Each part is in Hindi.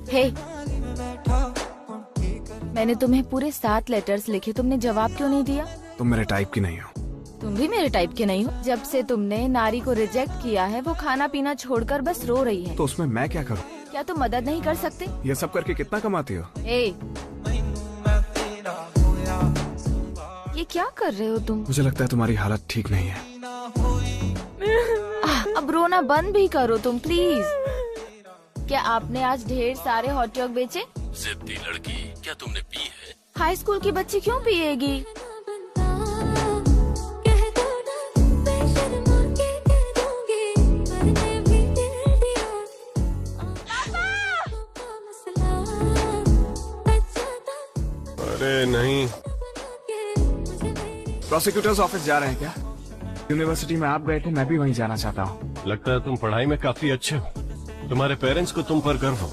हे, मैंने तुम्हें पूरे 7 लेटर्स लिखे, तुमने जवाब क्यों नहीं दिया? तुम मेरे टाइप की नहीं हो। तुम भी मेरे टाइप के नहीं हो। जब से तुमने नारी को रिजेक्ट किया है, वो खाना पीना छोड़कर बस रो रही है। तो उसमें मैं क्या करूं? क्या तुम मदद नहीं कर सकते? ये सब करके कितना कमाती हो? ये क्या कर रहे हो तुम? मुझे लगता है तुम्हारी हालत ठीक नहीं है। अब रोना बंद भी करो तुम प्लीज। क्या आपने आज ढेर सारे हॉट डॉग बेचे? जिद्दी लड़की, क्या तुमने पी है? हाई स्कूल की बच्ची क्यों पिएगी? अरे नहीं। प्रोसिक्यूटर्स ऑफिस जा रहे हैं क्या? यूनिवर्सिटी में आप गए थे, मैं भी वहीं जाना चाहता हूँ। लगता है तुम पढ़ाई में काफी अच्छे हो। तुम्हारे पेरेंट्स को तुम पर गर्व हो।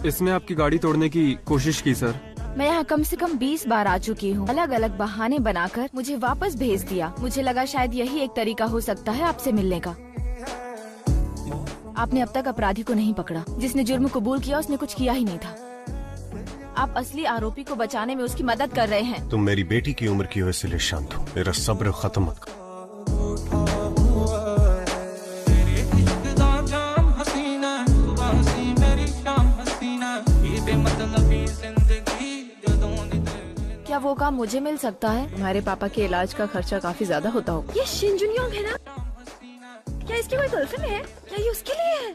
इसने आपकी गाड़ी तोड़ने की कोशिश की सर। मैं यहाँ कम से कम 20 बार आ चुकी हूँ। अलग अलग बहाने बनाकर मुझे वापस भेज दिया। मुझे लगा शायद यही एक तरीका हो सकता है आपसे मिलने का। आपने अब तक अपराधी को नहीं पकड़ा। जिसने जुर्म कबूल किया उसने कुछ किया ही नहीं था। आप असली आरोपी को बचाने में उसकी मदद कर रहे हैं। तुम मेरी बेटी की उम्र की हो इसलिए शांत हो। मेरा सब्र खत्म मत करो। क्या वो काम मुझे मिल सकता है? हमारे पापा के इलाज का खर्चा काफी ज्यादा होता हो। ये शिन जुनयोंग है ना? क्या इसकी कोई गर्लफ्रेंड है? क्या ये उसके लिए है?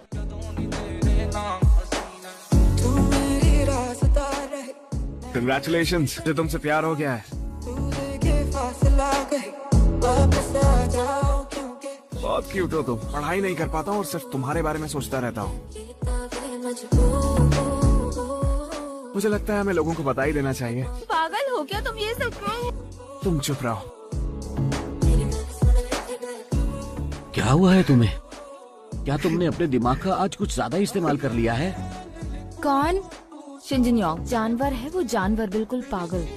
कंग्रेचुलेशंस, मुझे तुमसे प्यार हो गया है। बहुत क्यूट हो तुम। पढ़ाई नहीं कर पाता हूँ और सिर्फ तुम्हारे बारे में सोचता रहता हूँ। मुझे लगता है हमें लोगों को बता ही देना चाहिए। पागल हो क्या तुम? ये सब क्यों? तुम चुप रहो। क्या हुआ है तुम्हें? क्या तुमने अपने दिमाग का आज कुछ ज्यादा इस्तेमाल कर लिया है? कौन? शिन जुनयोंग जानवर है, वो जानवर, बिल्कुल पागल।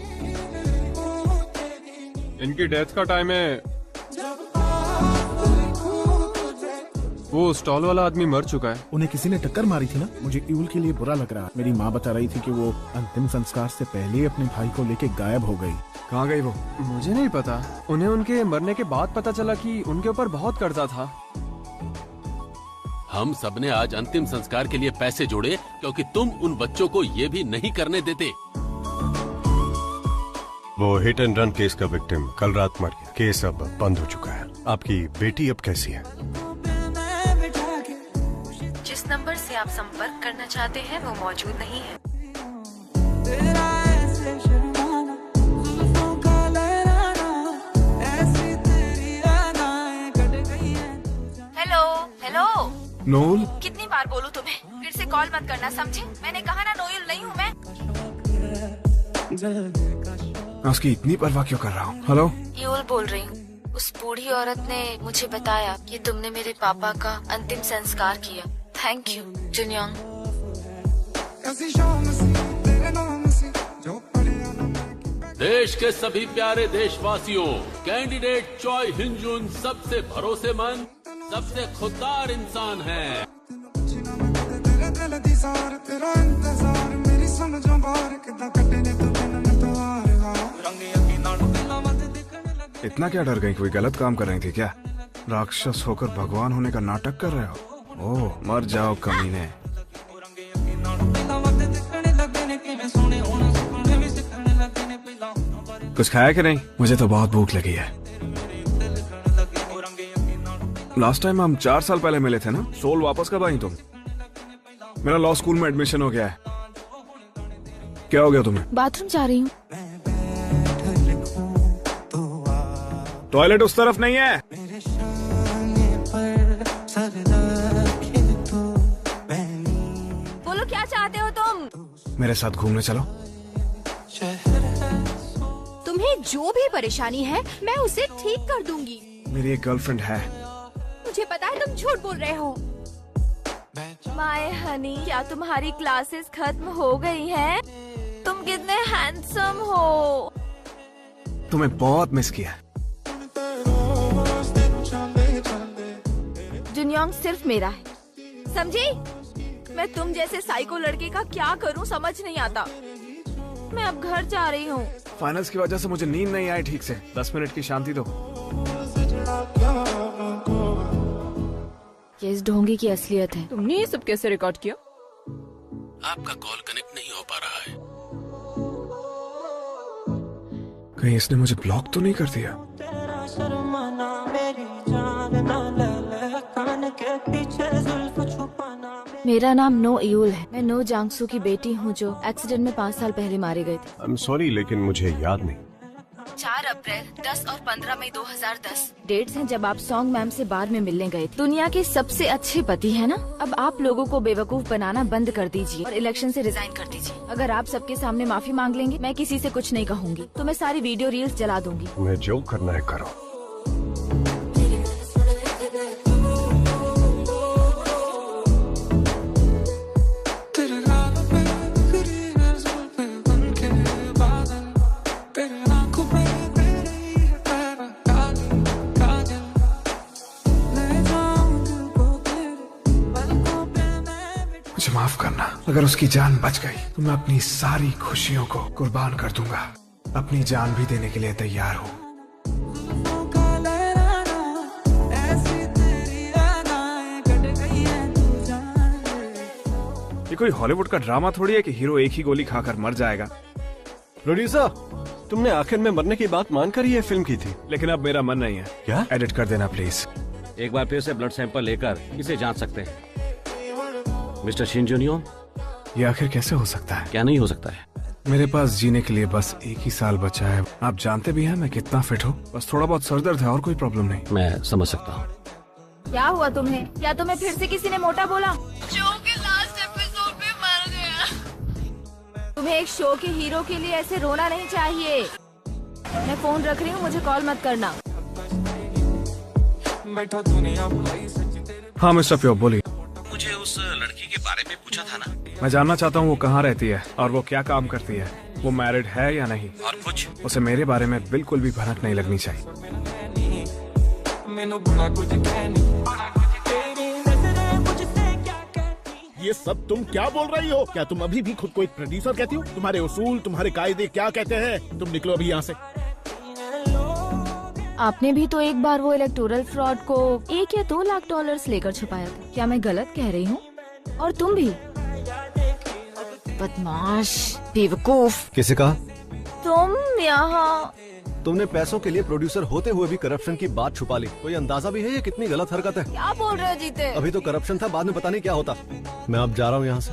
इनकी डेथ का टाइम है। वो स्टॉल वाला आदमी मर चुका है। उन्हें किसी ने टक्कर मारी थी ना। मुझे यूल के लिए बुरा लग रहा है। मेरी माँ बता रही थी कि वो अंतिम संस्कार से पहले ही अपने भाई को लेके गायब हो गई। कहाँ गई वो? मुझे नहीं पता। उन्हें उनके मरने के बाद पता चला कि उनके ऊपर बहुत कर्जा था। हम सबने आज अंतिम संस्कार के लिए पैसे जोड़े क्योंकि तुम उन बच्चों को ये भी नहीं करने देते। वो हिट एंड रन केस का विक्टिम कल रात मर गया। केस अब बंद हो चुका है। आपकी बेटी अब कैसी है? जिस नंबर से आप संपर्क करना चाहते हैं वो मौजूद नहीं है। Hello hello. नोल, कितनी बार बोलूं तुम्हें? फिर से कॉल मत करना, समझे? मैंने कहा ना नोएल नहीं हूँ मैं। मैं उसकी इतनी परवाह क्यों कर रहा हूँ? हेलो, यूल बोल रही हूँ। उस बूढ़ी औरत ने मुझे बताया कि तुमने मेरे पापा का अंतिम संस्कार किया। Thank you Junyoung. देश के सभी प्यारे देशवासियों, कैंडिडेट चॉय हिंजुन सबसे भरोसेमंद, सबसे खुददार इंसान है। इतना क्या डर गई? कोई गलत काम कर रही थी क्या? राक्षस होकर भगवान होने का नाटक कर रहे हो? ओह, मर जाओ कमीने। कुछ खाया कि नहीं? मुझे तो बहुत भूख लगी है। लास्ट टाइम हम 4 साल पहले मिले थे ना। सोल वापस कब आई तुम? मेरा लॉ स्कूल में एडमिशन हो गया है। क्या हो गया तुम्हें? बाथरूम जा रही हूँ। टॉयलेट उस तरफ नहीं है। बोलो क्या चाहते हो तुम? मेरे साथ घूमने चलो। तुम्हें जो भी परेशानी है मैं उसे ठीक कर दूंगी। मेरी एक गर्लफ्रेंड है। मुझे पता है तुम झूठ बोल रहे हो। माय हनी, क्या तुम्हारी क्लासेस खत्म हो गई हैं? तुम कितने हैंडसम हो। तुम्हें बहुत मिस किया। जुनयोंग सिर्फ मेरा है, समझी? मैं तुम जैसे साइको लड़के का क्या करूं समझ नहीं आता। मैं अब घर जा रही हूँ। फाइनल्स की वजह से मुझे नींद नहीं आई ठीक से। 10 मिनट की शांति दो। ये इस ढोंगी की असलियत है। तुमने ये सब कैसे रिकॉर्ड किया? आपका कॉल कनेक्ट नहीं हो पा रहा है। कहीं इसने मुझे ब्लॉक तो नहीं कर दिया? मेरा नाम नो इयूल है। मैं नो जांगसू की बेटी हूँ जो एक्सीडेंट में 5 साल पहले मारे गए थे। आई एम सॉरी लेकिन मुझे याद नहीं। 4 अप्रैल, 10 और 15 मई 2010 डेट्स हैं जब आप सॉन्ग मैम से बार में मिलने गए थे। दुनिया के सबसे अच्छे पति है ना? अब आप लोगों को बेवकूफ बनाना बंद कर दीजिए और इलेक्शन से रिजाइन कर दीजिए। अगर आप सबके सामने माफी मांग लेंगे, मैं किसी से कुछ नहीं कहूँगी, तो मैं सारी वीडियो रील्स जला दूंगी। मैं जो करना है करो। मुझे माफ करना। अगर उसकी जान बच गई तो मैं अपनी सारी खुशियों को कुर्बान कर दूंगा। अपनी जान भी देने के लिए तैयार हूँ। ये कोई हॉलीवुड का ड्रामा थोड़ी है कि हीरो एक ही गोली खाकर मर जाएगा। प्रोड्यूसर, तुमने आखिर में मरने की बात मानकर ही ये फिल्म की थी। लेकिन अब मेरा मन नहीं है। क्या? एडिट कर देना प्लीज। एक बार फिर से ब्लड सैंपल लेकर इसे जांच सकते हैं। मिस्टर शिन जुनियोंग, ये आखिर कैसे हो सकता है? क्या नहीं हो सकता है? मेरे पास जीने के लिए बस 1 ही साल बचा है। आप जानते भी हैं मैं कितना फिट हूँ। बस थोड़ा बहुत सर दर्द है और कोई प्रॉब्लम नहीं। मैं समझ सकता हूँ। क्या हुआ तुम्हें? क्या तुम्हें फिर से किसी ने मोटा बोला? शो के लास्ट एपिसोड में मर गया। तुम्हें एक शो के हीरो के लिए ऐसे रोना नहीं चाहिए। मैं फोन रख रही हूँ, मुझे कॉल मत करना। हाँ मिस्टर प्यो, बोलिए। मुझे उस लड़की के बारे में पूछा था ना? मैं जानना चाहता हूँ वो कहाँ रहती है और वो क्या काम करती है। वो मैरिड है या नहीं? और कुछ? उसे मेरे बारे में बिल्कुल भी भनक नहीं लगनी चाहिए। ये सब तुम क्या बोल रही हो? क्या तुम अभी भी खुद को एक प्रोड्यूसर कहती हो? तुम्हारे उसूल, तुम्हारे कायदे क्या कहते हैं? तुम निकलो अभी यहाँ से। आपने भी तो एक बार वो इलेक्टोरल फ्रॉड को $1 या $2 लाख लेकर छुपाया था। क्या मैं गलत कह रही हूँ? और तुम भी बदमाश, बेवकूफ। किसे कहा? तुम यहाँ। तुमने पैसों के लिए प्रोड्यूसर होते हुए भी करप्शन की बात छुपा ली। कोई अंदाजा भी है ये कितनी गलत हरकत है? क्या बोल रहे हो जीते? अभी तो करप्शन था, बाद में पता नहीं क्या होता। मैं अब जा रहा हूँ यहाँ से।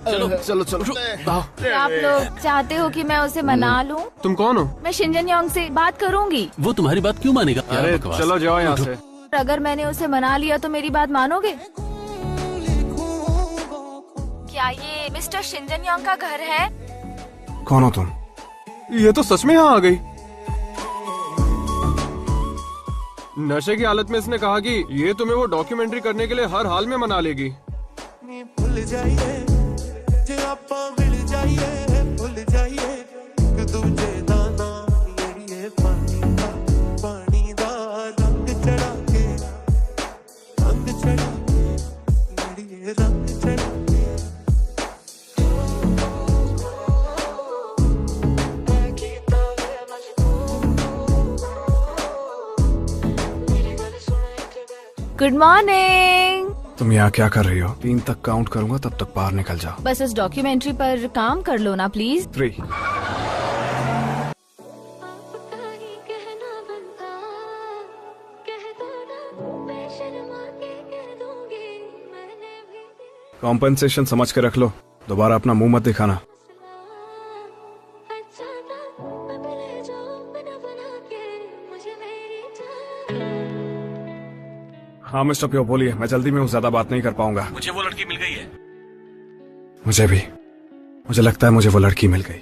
चलो चलो। आप लोग चाहते हो कि मैं उसे मना लूं? तुम कौन हो? मैं शिन जुनयोंग से बात करूंगी। वो तुम्हारी बात क्यों मानेगा? अरे चलो जाओ यहाँ से। अगर मैंने उसे मना लिया तो मेरी बात मानोगे? क्या ये मिस्टर शिन जुनयोंग का घर है? कौन हो तुम? ये तो सच में यहाँ आ गई। नशे की हालत में इसने कहा कि ये तुम्हें वो डॉक्यूमेंट्री करने के लिए हर हाल में मना लेगी। भूल जाइए जे आपा मिल जाइए, भूल जाइए एक दूजे दा नाम लेइए। पानी दा रंग चढ़ा के, रंग चढ़ा के लेइए, रंग चढ़ा के। Good morning. तुम यहाँ क्या कर रही हो? 3 तक काउंट करूंगा, तब तक बाहर निकल जाओ। बस इस डॉक्यूमेंट्री पर काम कर लो ना प्लीज। 3। कॉम्पेंसेशन समझ के रख लो, दोबारा अपना मुंह मत दिखाना। हाँ मिस्टर प्यो बोलिए। मैं जल्दी में हूँ, ज्यादा बात नहीं कर पाऊंगा। मुझे वो लड़की मिल गई है। मुझे भी। मुझे लगता है मुझे वो लड़की मिल गई।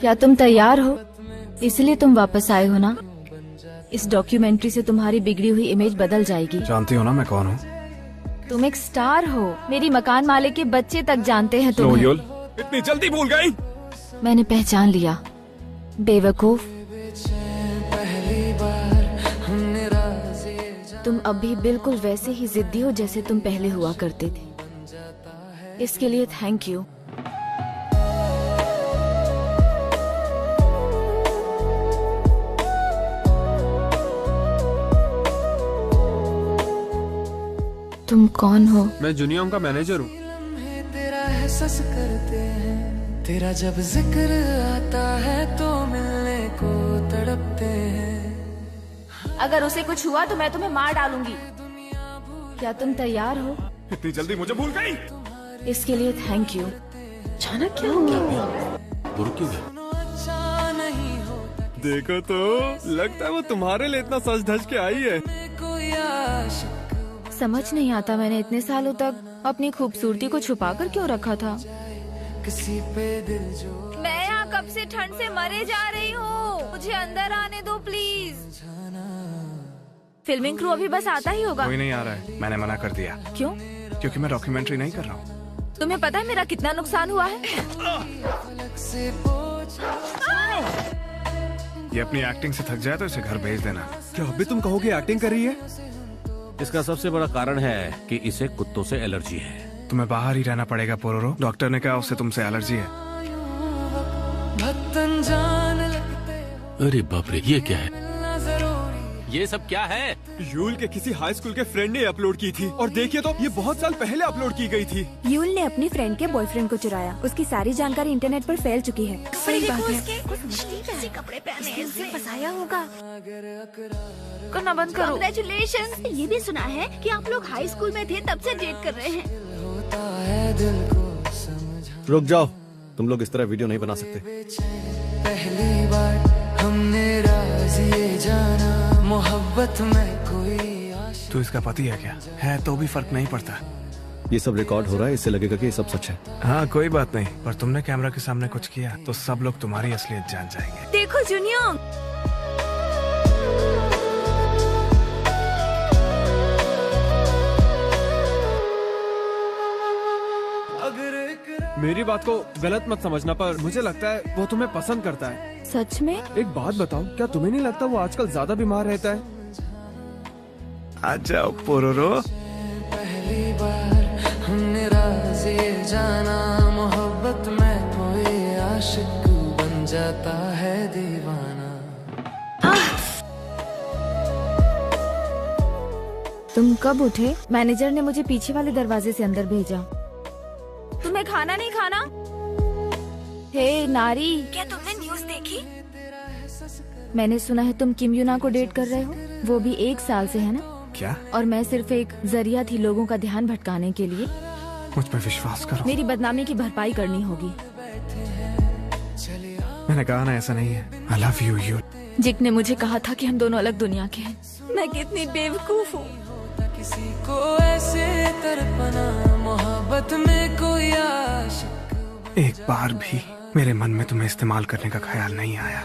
क्या तुम तैयार हो? इसलिए तुम वापस आए हो ना? इस डॉक्यूमेंट्री से तुम्हारी बिगड़ी हुई इमेज बदल जाएगी। जानती हो ना मैं कौन हूँ? तुम एक स्टार हो, मेरी मकान मालिक के बच्चे तक जानते हैं तुम्हें। लोयुल, इतनी जल्दी भूल गई? मैंने पहचान लिया, बेवकूफ। तुम अब भी बिल्कुल वैसे ही जिद्दी हो जैसे तुम पहले हुआ करते थे। इसके लिए थैंक यू। तुम कौन हो? मैं जुनियम का मैनेजर हूँ। तेरा एहसास करते हैं, तेरा जब जिक्र आता है तो मिलने को तड़पते हैं। अगर उसे कुछ हुआ तो मैं तुम्हें मार डालूंगी। क्या तुम तैयार हो? इतनी जल्दी मुझे भूल गई? इसके लिए थैंक यू। अचानक क्या हो गया? गुरु क्यों गया? अच्छा नहीं हो देखो तो, लगता है वो तुम्हारे लिए इतना सज धज के आई है। कोई आशिक समझ नहीं आता मैंने इतने सालों तक अपनी खूबसूरती को छुपा कर क्यों रखा था। किसी पे दिल जो मैं यहाँ कब से ठंड से मरे जा रही हूँ, मुझे अंदर आने दो प्लीज। फिल्मिंग क्रू अभी बस आता ही होगा। कोई नहीं आ रहा है, मैंने मना कर दिया। क्यों? क्योंकि मैं डॉक्यूमेंट्री नहीं कर रहा हूँ। तुम्हें पता है मेरा कितना नुकसान हुआ है? से बोझ ये अपनी एक्टिंग से थक जाए तो इसे घर भेज देना। क्या अभी तुम कहोगे एक्टिंग कर रही है? इसका सबसे बड़ा कारण है कि इसे कुत्तों से एलर्जी है। तुम्हें बाहर ही रहना पड़ेगा पोरोरो। डॉक्टर ने कहा उससे तुमसे एलर्जी है। भक्तन जान लगते अरे बाप रे, ये क्या है? ना जरूरी ये सब क्या है? यूल के किसी हाई स्कूल के फ्रेंड ने अपलोड की थी, और देखिए तो ये बहुत साल पहले अपलोड की गई थी। यूल ने अपनी फ्रेंड के बॉयफ्रेंड को चुराया। उसकी सारी जानकारी इंटरनेट पर फैल चुकी है। सही बात है। कैसे कपड़े पहने हैं? इसे फंसाया होगा। करना बंद करो। कांग्रेचुलेशन। ये भी सुना है कि आप लोग हाई स्कूल में थे तब से डेट कर रहे हैं। होता है दिल को समझा। रुक जाओ, तुम लोग इस तरह वीडियो नहीं बना सकते। पहली बार हमने राज ये जाना, मोहब्बत में कोई आशिक। तू इसका पति है क्या? है तो भी फर्क नहीं पड़ता। ये सब रिकॉर्ड हो रहा है, इससे लगेगा कि ये सब सच है। हाँ कोई बात नहीं, पर तुमने कैमरा के सामने कुछ किया तो सब लोग तुम्हारी असलियत जान जाएंगे। देखो जूनियर, मेरी बात को गलत मत समझना, पर मुझे लगता है वो तुम्हें पसंद करता है। सच में? एक बात बताओ, क्या तुम्हें नहीं लगता वो आजकल ज्यादा बीमार रहता है? आ जाओ पोरोरो। पहली बार हमने राज ये जाना, मोहब्बत में कोई आशिक बन जाता है दीवाना। तुम कब उठे? मैनेजर ने मुझे पीछे वाले दरवाजे से अंदर भेजा। तुम्हें खाना नहीं खाना? हे नारी, क्या तुमने न्यूज़ देखी? मैंने सुना है तुम किम यूना को डेट कर रहे हो, वो भी 1 साल से, है ना? क्या? और मैं सिर्फ एक जरिया थी लोगों का ध्यान भटकाने के लिए। मुझ पर विश्वास करो। मेरी बदनामी की भरपाई करनी होगी। मैंने कहा ना ऐसा नहीं है। I love you, you। जिक ने मुझे कहा था कि हम दोनों अलग दुनिया के हैं। मैं कितनी बेवकूफ हूँ। किसी को ऐसे तड़पना, मोहब्बत में कोई आशिक। एक बार भी मेरे मन में तुम्हें इस्तेमाल करने का ख्याल नहीं आया।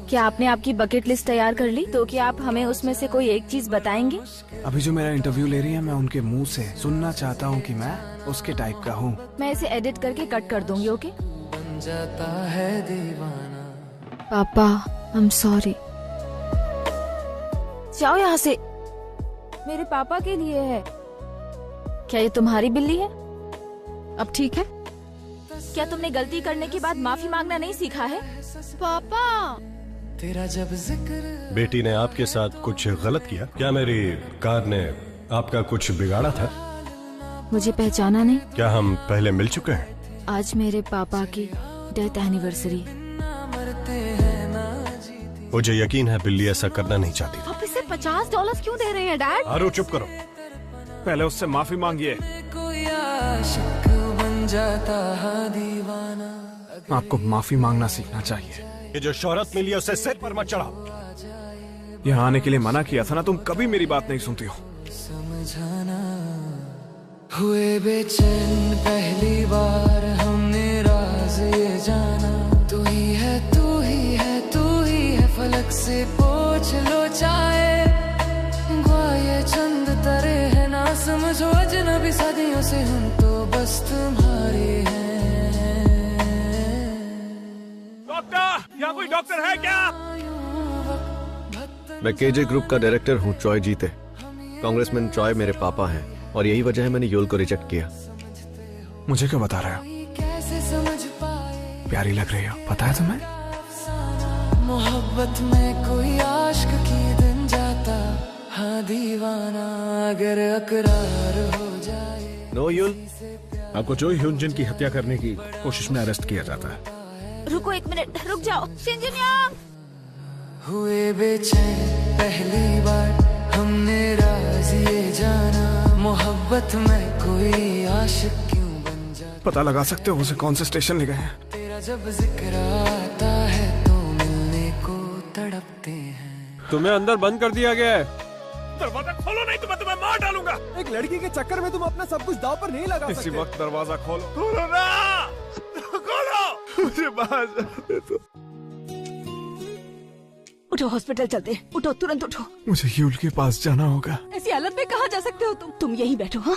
क्या आपने आपकी बकेट लिस्ट तैयार कर ली? तो क्या आप हमें उसमें से कोई एक चीज बताएंगे? अभी जो मेरा इंटरव्यू ले रही है, मैं उनके मुंह से सुनना चाहता हूँ कि मैं उसके टाइप का हूँ। मैं इसे एडिट करके कट कर दूंगी, ओके? बन जाता है दीवाना। पापा, आई एम सॉरी। जाओ यहाँ से। मेरे पापा के लिए है। क्या ये तुम्हारी बिल्ली है? अब ठीक है? क्या तुमने गलती करने के बाद माफी मांगना नहीं सीखा है? पापा, तेरा जब जिक्र बेटी ने आपके साथ कुछ गलत किया क्या? मेरी कार ने आपका कुछ बिगाड़ा था? मुझे पहचाना नहीं? क्या हम पहले मिल चुके हैं? आज मेरे पापा की डेथ एनिवर्सरी। ना मरते हैं ना जीते। मुझे यकीन है बिल्ली ऐसा करना नहीं चाहती थी। आप इसे $50 क्यों दे रहे हैं डैड? आरो चुप करो। पहले उससे माफी मांगिए। कोई आशिक बन जाता है दीवाना। आपको माफी मांगना सीखना चाहिए। ये जो शोहरत मिली है उसे सिर पर मत चढ़ाओ। यहाँ आने के लिए मना किया था ना, तुम कभी मेरी बात नहीं सुनती हो। समझाना हुए बेचैन पहली बार हमने राज ये जाना। तू ही है, तू ही है, तू ही है, फलक से पूछ लो चाहे। ये चंद तरे है ना समझो अजनबी। बस तुम्हारे हैं। डॉक्टर, यहाँ कोई डॉक्टर है क्या? मैं केजे ग्रुप का डायरेक्टर हूँ, ट्रॉय जीते। कांग्रेसमैन ट्रॉय मेरे पापा हैं और यही वजह है मैंने यूल को रिजेक्ट किया। मुझे क्यों बता रहे हो? प्यारी लग रही हो, पता है तुम्हें? मोहब्बत में कोई आश्क की दिन जाता, हाँ दीवाना अगर अकरार हो जाए। नो यूल, आपको चोई ह्यूनजिन की हत्या करने की कोशिश में अरेस्ट किया जाता है। रुको एक मिनट, रुक जाओ। शिनजुन हुए बेचैन पहली बार हमने राज ये जाना, मोहब्बत में कोई आशिक क्यों बन जाता। पता लगा सकते हो उसे कौन से स्टेशन ले गए हैं? तेरा जब जिक्र आता है तो मिलने को तड़पते हैं। तुम्हें अंदर बंद कर दिया गया है। दरवाजा खोलो नहीं तो मैं तुम्हें मार डालूंगा। एक लड़की के चक्कर में तुम अपना सब कुछ दांव पर नहीं लगा सकते। इसी वक्त दरवाजा खोलो। खोलो ना, खोलो। मुझे बाहर जाने दो। उठो, हॉस्पिटल चलते हैं। उठो, तुरंत उठो। मुझे यूल के पास जाना होगा। ऐसी हालत में कहाँ जा सकते हो तुम यहीं बैठो। हाँ,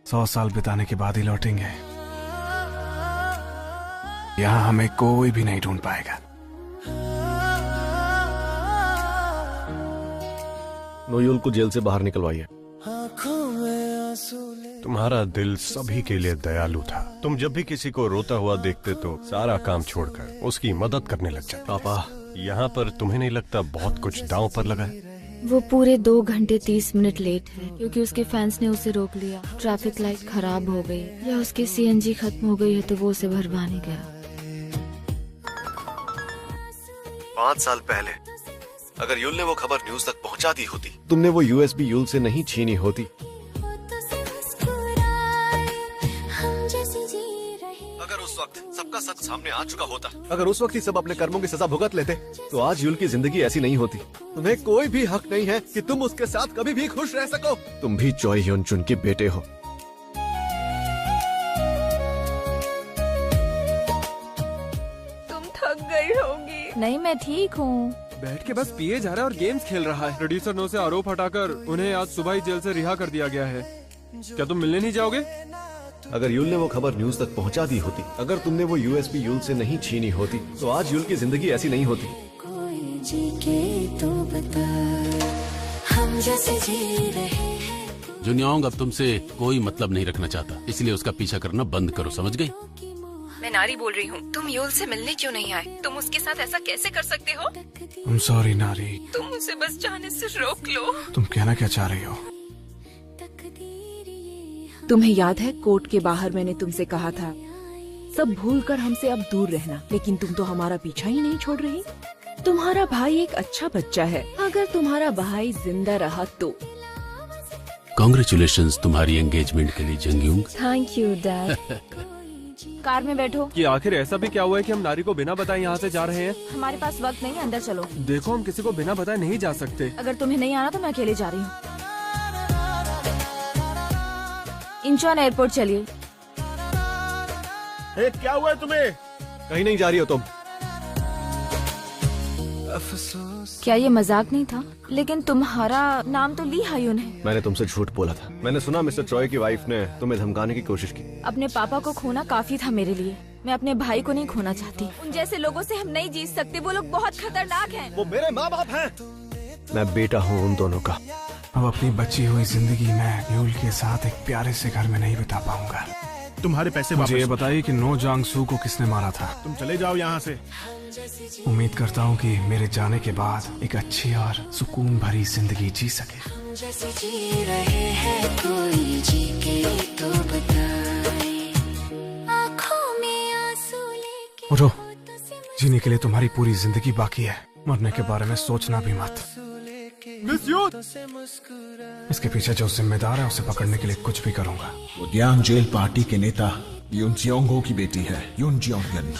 100 साल बिताने के बाद ही लौटेंगे। यहाँ हमें कोई भी नहीं ढूंढ पाएगा। नोयूल को जेल से बाहर निकलवाइए। तुम्हारा दिल सभी के लिए दयालु था। तुम जब भी किसी को रोता हुआ देखते तो सारा काम छोड़कर उसकी मदद करने लग जाते। पापा, यहाँ पर तुम्हें नहीं लगता बहुत कुछ दांव पर लगा है? वो पूरे 2 घंटे 30 मिनट लेट है क्योंकि उसके फैंस ने उसे रोक लिया। ट्रैफिक लाइट खराब हो गई या उसकी सीएनजी खत्म हो गई है तो वो उसे भरवाने गया। 5 साल पहले अगर यूल ने वो खबर न्यूज तक पहुंचा दी होती, तुमने वो यूएसबी यूल से नहीं छीनी होती। अगर उस वक्त सबका सच सामने आ चुका होता, अगर उस वक्त ही सब अपने कर्मों की सजा भुगत लेते, तो आज यूल की जिंदगी ऐसी नहीं होती। तुम्हें कोई भी हक नहीं है कि तुम उसके साथ कभी भी खुश रह सको। तुम भी चोई ह्यूनजुन के बेटे हो। तुम थक गई होगी। नहीं, मैं ठीक हूँ। बैठ के बस पिए जा रहा है और गेम्स खेल रहा है। प्रोड्यूसर नो से आरोप हटाकर उन्हें आज सुबह ही जेल से रिहा कर दिया गया है। क्या तुम मिलने नहीं जाओगे? अगर यूल ने वो खबर न्यूज तक पहुंचा दी होती, अगर तुमने वो यूएसबी यूल से नहीं छीनी होती, तो आज यूल की जिंदगी ऐसी नहीं होती। कोई जी के तो बता, हम जैसे जी रहे हैं। जुनियांग अब तुमसे कोई मतलब नहीं रखना चाहता, इसलिए उसका पीछा करना बंद करो, समझ गई? मैं नारी बोल रही हूँ। तुम यूल से मिलने क्यों नहीं आए? तुम उसके साथ ऐसा कैसे कर सकते हो? I'm sorry नारी। तुम उसे बस जाने से रोक लो। तुम कहना क्या चाह रही हो? तुम्हें याद है कोर्ट के बाहर मैंने तुमसे कहा था सब भूलकर हमसे अब दूर रहना, लेकिन तुम तो हमारा पीछा ही नहीं छोड़ रही। तुम्हारा भाई एक अच्छा बच्चा है, अगर तुम्हारा भाई जिंदा रहा तो। कांग्रेचुलेशंस तुम्हारी एंगेजमेंट के लिए Jungyoung. Thank you dad. Car में बैठो। कि आखिर ऐसा भी क्या हुआ है कि हम नारी को बिना बताए यहाँ से जा रहे हैं? हमारे पास वक्त नहीं है, अंदर चलो। देखो, हम किसी को बिना बताए नहीं जा सकते। अगर तुम्हें नहीं आना तो मैं अकेले जा रही हूँ। इंचॉन एयरपोर्ट चलिए। क्या हुआ है तुम्हें? कहीं नहीं जा रही हो तुम। क्या ये मजाक नहीं था? लेकिन तुम्हारा नाम तो ली हायुन है। मैंने तुमसे झूठ बोला था। मैंने सुना मिस्टर ट्रॉय की वाइफ ने तुम्हें धमकाने की कोशिश की। अपने पापा को खोना काफी था मेरे लिए। मैं अपने भाई को नहीं खोना चाहती। उन जैसे लोगों से हम नहीं जीत सकते। वो लोग बहुत खतरनाक हैं। वो मेरे माँ बाप हैं। मैं बेटा हूँ उन दोनों का। अब अपनी बची हुई जिंदगी में यूल के साथ एक प्यारे से घर में नहीं बिता पाऊंगा। तुम्हारे पैसे मुझे ये बताइए कि नो जांग सू को किसने मारा था? तुम चले जाओ यहाँ से। उम्मीद करता हूँ कि मेरे जाने के बाद एक अच्छी और सुकून भरी जिंदगी जी सके। जैसे जी रहे हैं कोई जी के तो बताए, आँखों में आंसू लेके। उठो, जीने के लिए तुम्हारी पूरी जिंदगी बाकी है। मरने के बारे में सोचना भी मत। मिस यूथ, इसके पीछे जो जिम्मेदार है उसे पकड़ने के लिए कुछ भी करूंगा। वो डियांग जेल पार्टी के नेता यून जियोंगो की बेटी है, यून जियोंगन।